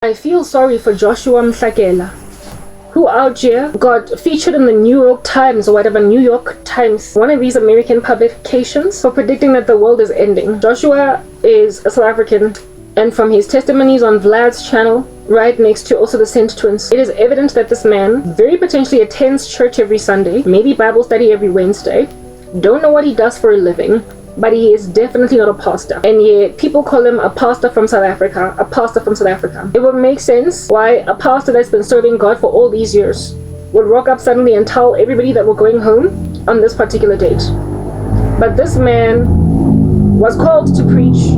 I feel sorry for Joshua Mhlakela, who out here got featured in the New York Times or whatever, New York Times, one of these American publications, for predicting that the world is ending. Joshua is a South African, and from his testimonies on Vlad's channel, right next to also the Saint twins, it is evident that this man very potentially attends church every Sunday, maybe Bible study every Wednesday. Don't know what he does for a living, but he is definitely not a pastor. And yet people call him a pastor from South Africa, a pastor from South Africa. It would make sense why a pastor that's been serving God for all these years would rock up suddenly and tell everybody that we're going home on this particular date. But this man was called to preach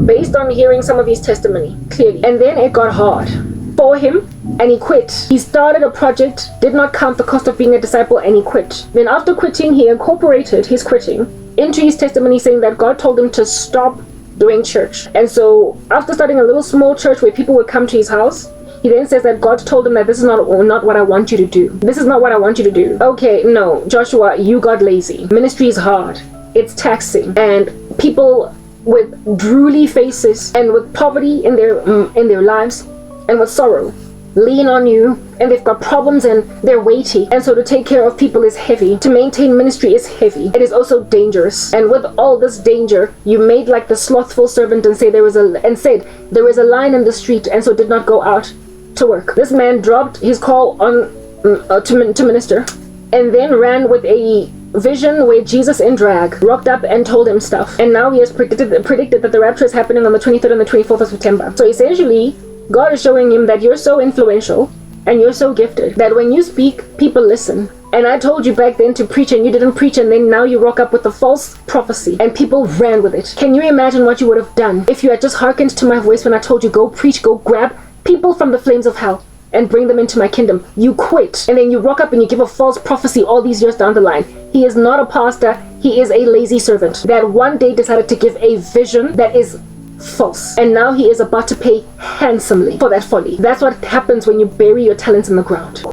based on hearing some of his testimony, clearly. And then it got hard for him, and he quit. He started a project, did not count the cost of being a disciple, and he quit. Then after quitting, he incorporated his quitting into his testimony, saying that God told him to stop doing church. And so after starting a little small church where people would come to his house, he then says that God told him that this is not what I want you to do. This is not what I want you to do. Okay, no, Joshua, you got lazy. Ministry is hard. It's taxing. And people with drooly faces and with poverty in their lives and with sorrow lean on you, and they've got problems and they're weighty, and so to take care of people is heavy. To maintain ministry is heavy. It is also dangerous. And with all this danger, you made like the slothful servant and said there was a lion in the street, and so did not go out to work. This man dropped his call on to minister, and then ran with a vision where Jesus in drag rocked up and told him stuff. And now he has predicted that the rapture is happening on the 23rd and the 24th of September. So essentially, God is showing him that you're so influential and you're so gifted that when you speak, people listen. And I told you back then to preach and you didn't preach, and then now you rock up with a false prophecy and people ran with it. Can you imagine what you would have done if you had just hearkened to my voice when I told you go preach, go grab people from the flames of hell and bring them into my kingdom? You quit, and then you rock up and you give a false prophecy all these years down the line. He is not a pastor. He is a lazy servant that one day decided to give a vision that is false, and now he is about to pay handsomely for that folly. That's what happens when you bury your talents in the ground.